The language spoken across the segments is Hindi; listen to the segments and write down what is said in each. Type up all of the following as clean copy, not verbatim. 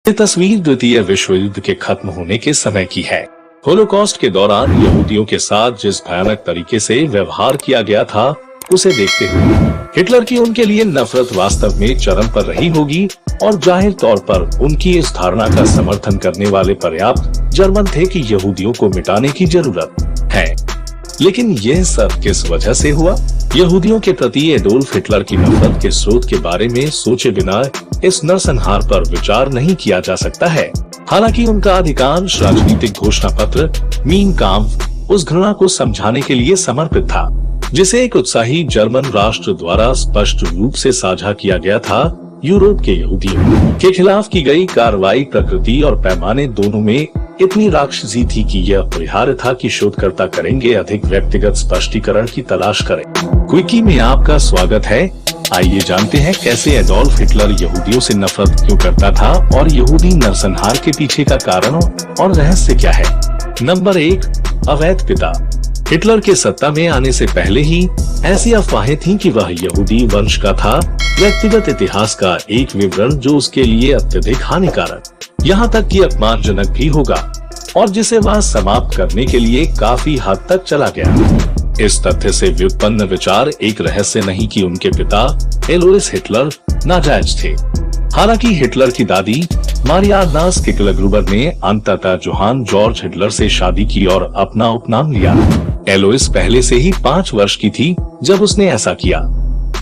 ये तस्वीर द्वितीय विश्व युद्ध के खत्म होने के समय की है। होलोकॉस्ट के दौरान यहूदियों के साथ जिस भयानक तरीके से व्यवहार किया गया था, उसे देखते हुए हिटलर की उनके लिए नफरत वास्तव में चरम पर रही होगी और जाहिर तौर पर उनकी इस धारणा का समर्थन करने वाले पर्याप्त जर्मन थे कि यहूदियों को मिटाने की जरूरत है। लेकिन यह सब किस वजह से हुआ? यहूदियों के प्रति एडोल्फ हिटलर की नफरत के स्रोत के बारे में सोचे बिना इस नरसंहार पर विचार नहीं किया जा सकता है। हालांकि उनका अधिकांश राजनीतिक घोषणा पत्र मीन काम्फ उस घृणा को समझाने के लिए समर्पित था, जिसे एक उत्साही जर्मन राष्ट्र द्वारा स्पष्ट रूप से साझा किया गया था। यूरोप के यहूदियों के खिलाफ की गई कार्रवाई प्रकृति और पैमाने दोनों में इतनी राक्षसी थी कि यह अपरिहार्य था कि शोधकर्ता करेंगे अधिक व्यक्तिगत स्पष्टीकरण की तलाश करें। क्विकी में आपका स्वागत है। आइए जानते हैं कैसे एडोल्फ हिटलर यहूदियों से नफरत क्यों करता था और यहूदी नरसंहार के पीछे का कारण और रहस्य क्या है। नंबर 1, अवैध पिता। हिटलर के सत्ता में आने से पहले ही ऐसी अफवाहें थीं कि वह यहूदी वंश का था, व्यक्तिगत इतिहास का एक विवरण जो उसके लिए अत्यधिक हानिकारक, यहाँ तक कि अपमानजनक भी होगा और जिसे वह समाप्त करने के लिए काफी हद तक चला गया। इस तथ्य से व्युत्पन्न विचार एक रहस्य नहीं कि उनके पिता एलोइस हिटलर नाजायज थे। हालांकि हिटलर की दादी मारिया किकलग्रुबर ने अंततः जोहान जॉर्ज हिटलर से शादी की और अपना उपनाम लिया। एलोइस पहले से ही 5 वर्ष की थी जब उसने ऐसा किया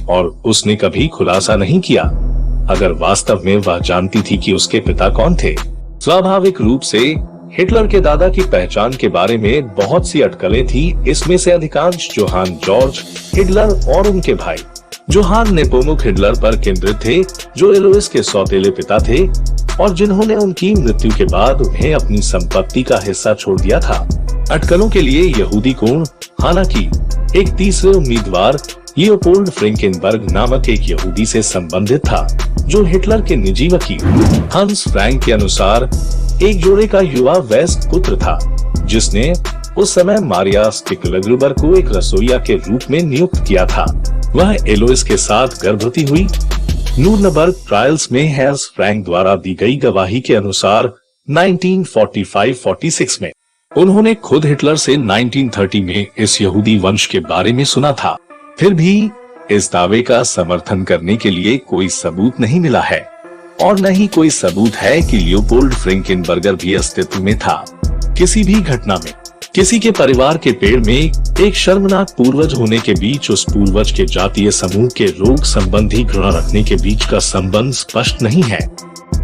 और उसने कभी खुलासा नहीं किया अगर वास्तव में वह जानती थी कि उसके पिता कौन थे। स्वाभाविक रूप से हिटलर के दादा की पहचान के बारे में बहुत सी अटकलें थी। इसमें से अधिकांश जोहान जॉर्ज हिटलर और उनके भाई जोहान नेपोमुक हिटलर पर केंद्रित थे, जो एलोइस के सौतेले पिता थे और जिन्होंने उनकी मृत्यु के बाद उन्हें अपनी संपत्ति का हिस्सा छोड़ दिया था। अटकलों के लिए यहूदी कोण। हालांकि एक तीसरे उम्मीदवार लियोपोल्ड फ्रैंकेनबर्ग नामक एक यहूदी से संबंधित था, जो हिटलर के निजी वकील हंस फ्रैंक के अनुसार एक जोड़े का युवा वयस्क पुत्र था, जिसने उस समय मारिया किकलग्रुबर को एक रसोइया के रूप में नियुक्त किया था। वह एलोइस के साथ गर्भवती हुई। नूरनबर्ग ट्रायल्स में हैंस फ्रैंक द्वारा दी गई गवाही के अनुसार 1945-46 में उन्होंने खुद हिटलर से 1930 में इस यहूदी वंश के बारे में सुना था। फिर भी इस दावे का समर्थन करने के लिए कोई सबूत नहीं मिला है और न ही कोई सबूत है कि लियोपोल्ड फ्रैंकेनबर्गर भी अस्तित्व में था। किसी भी घटना में किसी के परिवार के पेड़ में एक शर्मनाक पूर्वज होने के बीच उस पूर्वज के जातीय समूह के रोग संबंधी घृणा रखने के बीच का संबंध स्पष्ट नहीं है।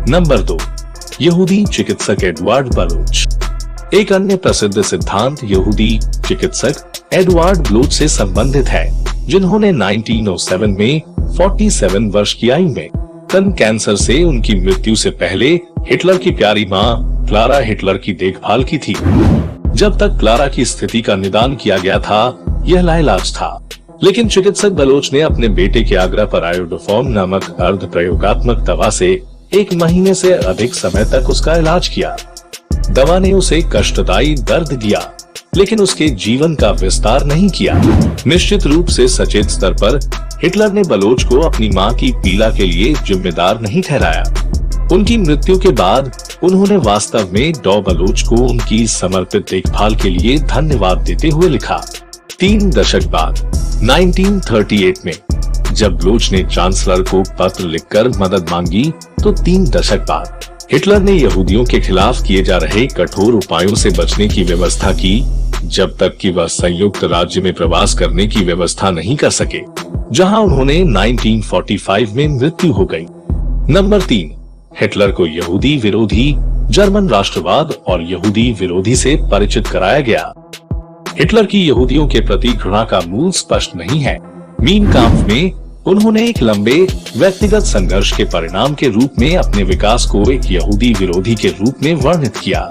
नंबर 2, यहूदी चिकित्सक एडवर्ड बलोच। एक अन्य प्रसिद्ध सिद्धांत यहूदी चिकित्सक एडवर्ड बलोच से संबंधित है, जिन्होंने 1907 में 47 वर्ष की आयु में स्तन कैंसर से उनकी मृत्यु से पहले हिटलर की प्यारी मां क्लारा हिटलर की देखभाल की थी। जब तक क्लारा की स्थिति का निदान किया गया था, यह लाइलाज था, लेकिन चिकित्सक बलोच ने अपने बेटे के आग्रह पर आयोडोफॉर्म नामक अर्ध प्रयोगात्मक दवा से 1 महीने से अधिक समय तक उसका इलाज किया। दवा ने उसे कष्टदायी दर्द दिया, लेकिन उसके जीवन का विस्तार नहीं किया। निश्चित रूप से सचेत स्तर पर हिटलर ने बलोच को अपनी मां की पीड़ा के लिए जिम्मेदार नहीं ठहराया। उनकी मृत्यु के बाद उन्होंने वास्तव में डॉ बलोच को उनकी समर्पित देखभाल के लिए धन्यवाद देते हुए लिखा। 3 दशक बाद 1938 में जब बलोच ने चांसलर को पत्र लिखकर मदद मांगी, तो 3 दशक बाद हिटलर ने यहूदियों के खिलाफ किए जा रहे कठोर उपायों से बचने की व्यवस्था की, जब तक कि वह संयुक्त राज्य में प्रवास करने की व्यवस्था नहीं कर सके, जहां उन्होंने 1945 में मृत्यु हो गई। नंबर 3, हिटलर को यहूदी विरोधी जर्मन राष्ट्रवाद और यहूदी विरोधी से परिचित कराया गया। हिटलर की यहूदियों के प्रति घृणा का मूल स्पष्ट नहीं है। मीन काम्फ में उन्होंने एक लंबे व्यक्तिगत संघर्ष के परिणाम के रूप में अपने विकास को एक यहूदी विरोधी के रूप में वर्णित किया।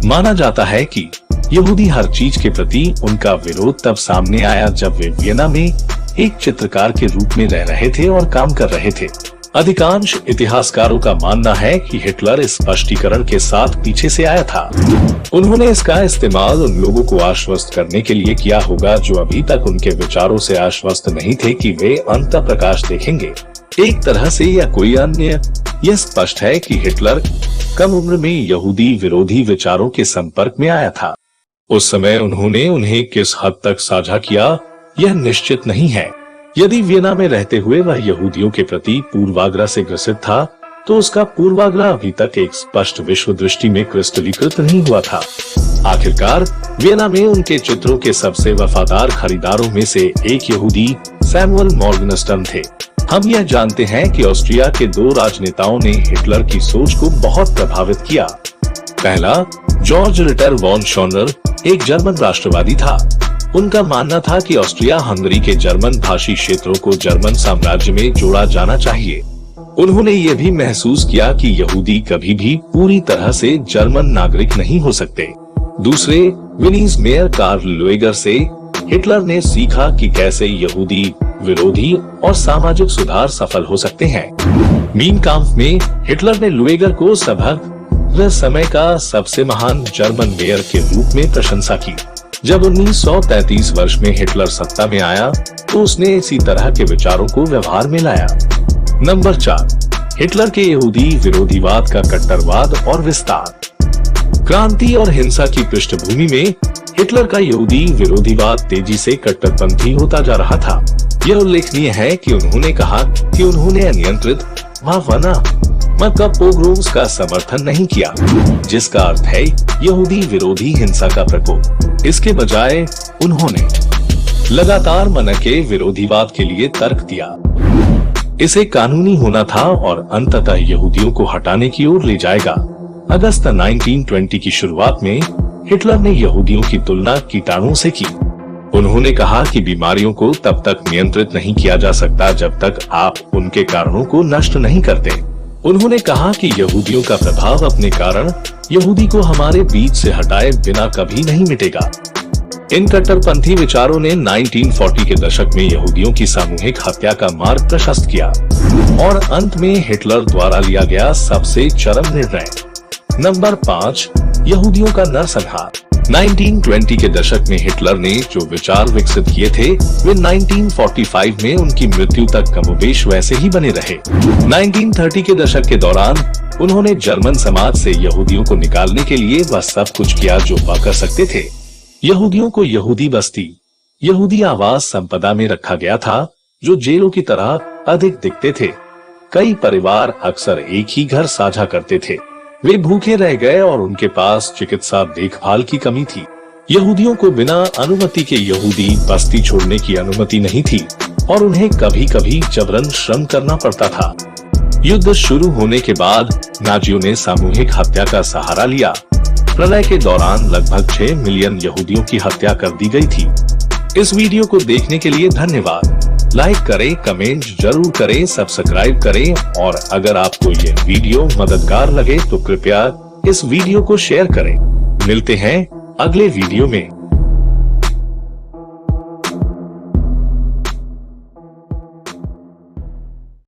माना जाता है कि यहूदी हर चीज के प्रति उनका विरोध तब सामने आया जब वे वियना में एक चित्रकार के रूप में रह रहे थे और काम कर रहे थे। अधिकांश इतिहासकारों का मानना है कि हिटलर इस स्पष्टीकरण के साथ पीछे से आया था। उन्होंने इसका इस्तेमाल उन लोगों को आश्वस्त करने के लिए किया होगा जो अभी तक उनके विचारों से आश्वस्त नहीं थे कि वे अंत प्रकाश देखेंगे। एक तरह से या कोई अन्य, यह स्पष्ट है कि हिटलर कम उम्र में यहूदी विरोधी विचारों के संपर्क में आया था। उस समय उन्होंने उन्हें किस हद तक साझा किया, यह निश्चित नहीं है। यदि वियना में रहते हुए वह यहूदियों के प्रति पूर्वाग्रह से ग्रसित था, तो उसका पूर्वाग्रह अभी तक एक स्पष्ट विश्व दृष्टि में क्रिस्टलीकृत नहीं हुआ था। आखिरकार वियना में उनके चित्रों के सबसे वफादार खरीदारों में से एक यहूदी सैमुअल मॉर्गनस्टर्न थे। हम यह जानते हैं कि ऑस्ट्रिया के दो राजनेताओं ने हिटलर की सोच को बहुत प्रभावित किया। पहला, जॉर्ज रिटर वॉन शॉनर एक जर्मन राष्ट्रवादी था। उनका मानना था कि ऑस्ट्रिया हंगरी के जर्मन भाषी क्षेत्रों को जर्मन साम्राज्य में जोड़ा जाना चाहिए। उन्होंने ये भी महसूस किया कि यहूदी कभी भी पूरी तरह से जर्मन नागरिक नहीं हो सकते। दूसरे, विनीज मेयर कार्ल लुएगर से हिटलर ने सीखा कि कैसे यहूदी विरोधी और सामाजिक सुधार सफल हो सकते हैं। मीन काम्फ में हिटलर ने लुएगर को सबक वह समय का सबसे महान जर्मन मेयर के रूप में प्रशंसा की। जब 1933 वर्ष में हिटलर सत्ता में आया, तो उसने इसी तरह के विचारों को व्यवहार में लाया। नंबर 4, हिटलर के यहूदी विरोधीवाद का कट्टरवाद और विस्तार। क्रांति और हिंसा की पृष्ठभूमि में हिटलर का यहूदी विरोधीवाद तेजी से कट्टरपंथी होता जा रहा था। यह उल्लेखनीय है कि उन्होंने कहा कि उन्होंने अनियंत्रित मतलब पोग्रोम्स का समर्थन नहीं किया, जिसका अर्थ है यहूदी विरोधी हिंसा का प्रकोप। इसके बजाय उन्होंने लगातार मन के विरोधीवाद के लिए तर्क दिया। इसे कानूनी होना था और अंततः यहूदियों को हटाने की ओर ले जाएगा। अगस्त 1920 की शुरुआत में हिटलर ने यहूदियों की तुलना कीटाणुओं से की। उन्होंने कहा कि बीमारियों को तब तक नियंत्रित नहीं किया जा सकता जब तक आप उनके कारणों को नष्ट नहीं करते। उन्होंने कहा कि यहूदियों का प्रभाव अपने कारण यहूदी को हमारे बीच से हटाए बिना कभी नहीं मिटेगा। इन कट्टरपंथी विचारों ने 1940 के दशक में यहूदियों की सामूहिक हत्या का मार्ग प्रशस्त किया और अंत में हिटलर द्वारा लिया गया सबसे चरम निर्णय। नंबर 5, यहूदियों का नरसंहार। 1920 के दशक में हिटलर ने जो विचार विकसित किए थे, वे 1945 में उनकी मृत्यु तक कमोबेश वैसे ही बने रहे। 1930 के दशक के दौरान उन्होंने जर्मन समाज से यहूदियों को निकालने के लिए वह सब कुछ किया जो वह कर सकते थे। यहूदियों को यहूदी बस्ती, यहूदी आवास संपदा में रखा गया था, जो जेलों की तरह अधिक दिखते थे। कई परिवार अक्सर एक ही घर साझा करते थे। वे भूखे रह गए और उनके पास चिकित्सा देखभाल की कमी थी। यहूदियों को बिना अनुमति के यहूदी बस्ती छोड़ने की अनुमति नहीं थी और उन्हें कभी कभी जबरन श्रम करना पड़ता था। युद्ध शुरू होने के बाद नाजियों ने सामूहिक हत्या का सहारा लिया। प्रलय के दौरान लगभग 6 मिलियन यहूदियों की हत्या कर दी गई थी। इस वीडियो को देखने के लिए धन्यवाद। लाइक करें, कमेंट जरूर करें, सब्सक्राइब करें और अगर आपको ये वीडियो मददगार लगे तो कृपया इस वीडियो को शेयर करें। मिलते हैं अगले वीडियो में।